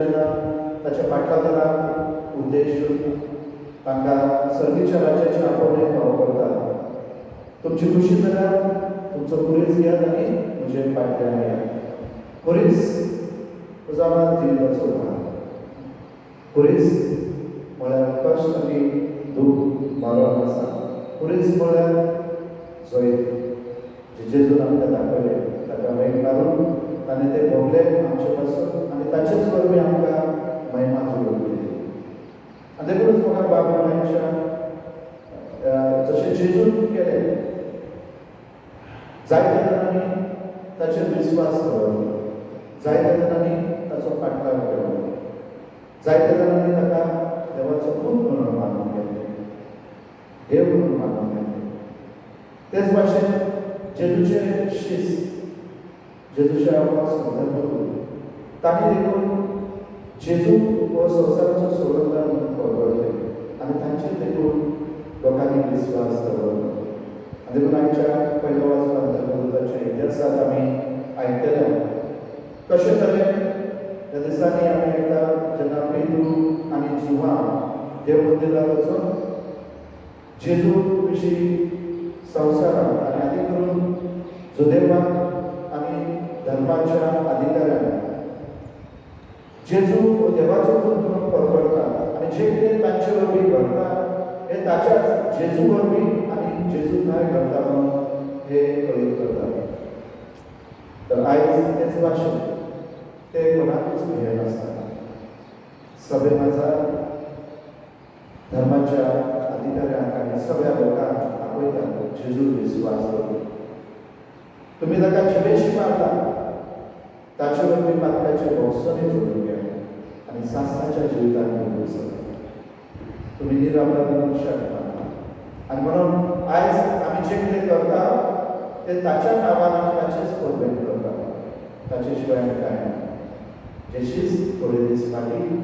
ताच्या फाटल्या उद्देश तांकां सर्तीच्या राज्याची आपोवणे फावो करता. तुमची खुशी जाल्यार तुमचो पुरीस घेयात आनी म्हजे फाटल्यान येयात. पुरीस उजावार जिविताचो भाग. पुरीस म्हळ्यार कश्ट आनी दूख मारून आसा. पुरीस म्हळ्यार जैत जेजून आमकां दाखयले, ताका वेग मारून ताणें तें भोगले आमचे पासून आनी ताचेच वरवीं आमकां महिमा जोडून दिली. आनी देखूनच म्हाका बाबा मायच्या जशें जेजून केलें जायत्या जाणांनी ताचेर विस्वास दवरलो, जायत्या जाणांनी ताचो फाटल्यान केलो, जायत्या जाणांनी ताका देवाचो पूत म्हणून मानून घेतले, देव म्हणून मानून घेतले. तेच भाशेन जेजूचे शिस्त, जेजूचे धर्मगुरू तांणी देखून जेजू हो संवसाराचो सोडवता म्हणून परगडले आनी तांचेर देखून लोकांनी विस्वास दवरलो. आनी देखून आमच्या पयल्या वाचपांत धर्मगुरूचे इतिहासांत आमी आयकलें कशे तरेन त्या दिसांनी आमी आयकता जेन्ना पेद्रू आनी जुवान देव मंदिरांत वचून जेजू विशीं संवसारांत आनी आदी करून जुदेवाक आनी धर्माच्या अधिकाऱ्यांक जेजू हो देवाचो पूत म्हणून परगडटा आनी जें कितें तांचे वरवीं घडटा हें ताच्याच जेजू वरवीं आनी जेजू न्हय घडटा म्हणून हे कळीत करता. तर आयज तेच भाशेन ते कोणाकूच ध्येय नासता. सभे माझा धर्माच्या अधिकाऱ्यांक आनी सगळ्या लोकांक आपयतात जेजू विस्वास करून. तुमी ताका जिवेशी मारला, ताचे वरवीं पातकाचे भोवसणे जोडून घ्या आनी सासणाच्या जिवितांत घेवन वचत. तुमी निरपराधी मनशाक मारला आनी म्हणून आयज आमी जें कितें करता तें ताच्या नांवान आमी ताचेच परबेन करता, ताचे शिवाय आमी कांय ना. जेशीच थोडे दीस फाटीं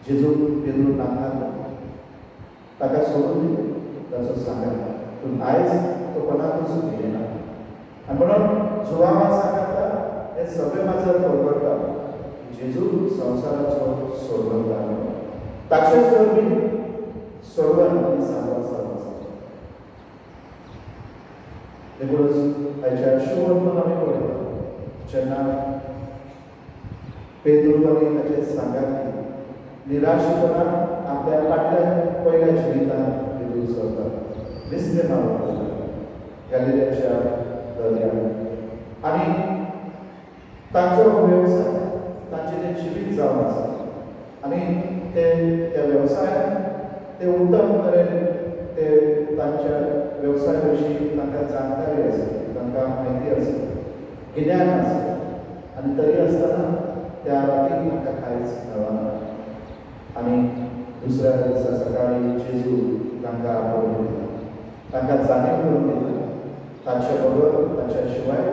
जेजू पेद्रू नाकारलो, ताका सोडून दिलें, ताचो सांगाता. पूण आयज तो कोणाकूच ध्येय ना. आनी म्हणून जुवामा सांगता हे सगळे माझा परगडटा जेजू संवसाराचो सोडवता म्हणून ताचेच वरवीं सोडवण आनी सांगवासार आसा. देखूनच आयच्या शुभवर्तमान आमी पळयता जेन्ना पेद्रू आनी ताचे सांगाती निराशपणान आपल्या फाटल्या पयल्या जिवितांत भितर सरता, निस्तें मारून गॅलिलेच्या दर्यार आनी तांचो वेवसाय तांचें तें जिवीत जावन आसा आनी ते त्या वेवसायान ते उत्तम तरेन ते तांच्या वेवसाय विशीं तांकां जाणकारी आसा, तांकां म्हायती आसा, गिन्यान आसा आनी तरी आसतना त्या रातीक तांकां कांयच मेळना. आनी दुसऱ्या दिसा सकाळीं जेजू तांकां आपोवन दिता, तांकां जाणीव करून दिता ताचे बरोबर ताच्या शिवाय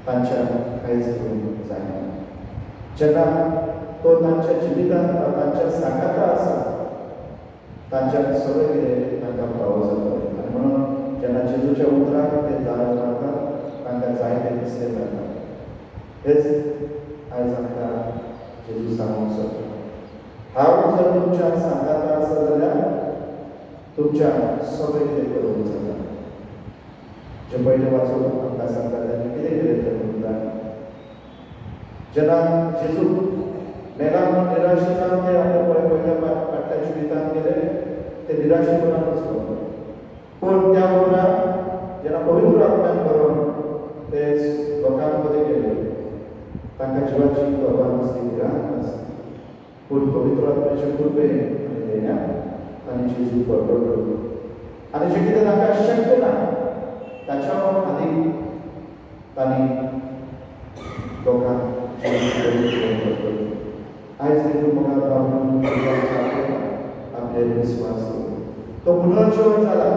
तांच्यान कांयच करूंक जायना. जेन्ना तो तांच्या जिवितांत तांच्या सांगाता आसा तांच्यान सगळें कितें तांकां फावो जाता. आनी म्हणून जेन्ना जेजूच्या उतराक ते दार मारता तांकां जायतें दिसलें मेळटा. हेच आयज आमकां जेजू सांगूंक सोदता. हांव जर तुमच्या सांगाता आसा जाल्यार तुमच्यान सगळें कितें करूंक जाता. जे पयलें वाचून आमकां सांगता तेन्ना कितें कितें करूंक जाय. जेन्ना जेजू मेला म्हणून निराशे जावन ते आपल्या पयल्या फाटल्या जिवितांत गेले ते निराशेपणानूच वता. पूण त्या उपरांत जेन्ना पवित्र आत्म्यान भरून ते लोकां मदीं गेले तांकां जिवाची पर्वा नासली, भिरांत नासली. पूण पवित्र आत्म्याचे कृपेन आनी देण्यान तांणी जेजू परगडलो आनी जें कितें तांकां शक्य ना ताच्या आदी तांणी लोकांक आयज देखून म्हाका आपले विस्वास तो पुनर्जीवन जाला.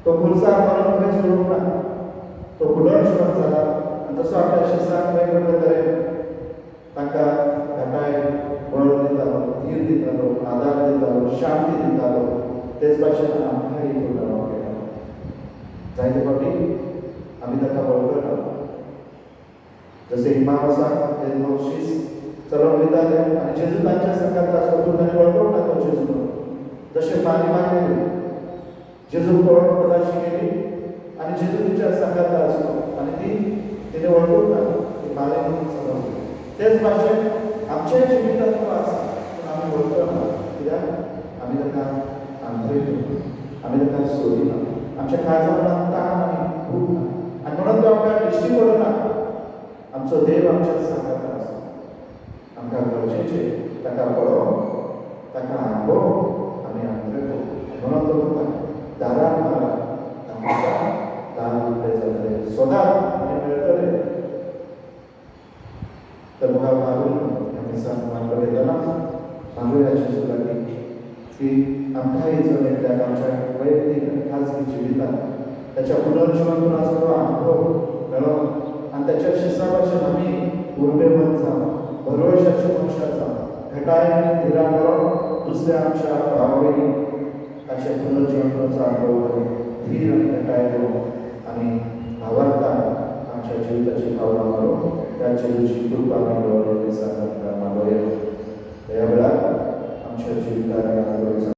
तो खुर्सार मारून खंय सोडूंक ना. तो पुनर्जीवन जाला आनी तसो आपल्या शिसाक वेगवेगळे तरेन तांकां घाटाय बळ दितालो, धीर दितालो, आदार दितालो, शांती दितालो. तेच भाशेन आमकांय हितून रावंक मेळटा. जायते फावटी आमी ताका वळखना. जसे इमाम आसा बक्षीस चलवून दिताले आणि जेजू तांच्या संघात आसलो तांणी वळखून टाकलो जेजू जशे पाणी मागले जेजू पदाशी गेली आणि जेजू तिच्या संघात आसलो आणि ती तिने वळखून टाकलो ती माले म्हणून समजली तेच भाशेन आमच्या जिवितांत आसा पूण आमी वळखना कित्याक आमी ताका आंतरयतो आमी ताका सोडिना आमच्या काळजांत ताण आनी भूक ना आनी म्हणून तो आमकां दिश्टी पडना आमचो देव आमच्या संघात आसा आमकां गरजेचें ताका पळोवप ताका आंबोवप आमी आंतरयतो म्हणून तो म्हणटा दारार मारात आमकां दार उगडें जातलें सोदात आनी मेळटलें तर म्हाका मागून ह्या दिसान मागपाक येतना मागुया जेजू लागीं की आमकां इजो एकल्याक आमच्या वैयक्तीक आनी खाजगी जिवितांत त्याच्या पुनर्जीवन आसलो अनुभव मेळोन आनी त्याच्या शिसा भाशेन आमी उर्बेवंत जावन भरवशाची मनशां जावन घटायेन धिराण करून दुसऱ्या आमच्या भावा भयणीक ताचे पुनर्जीवनाचो अनुभव करून धीर आनी घटाय दिवून आमी भावार्थान आमच्या जिविताची भावना मारून त्या जेजूची कृपा आमी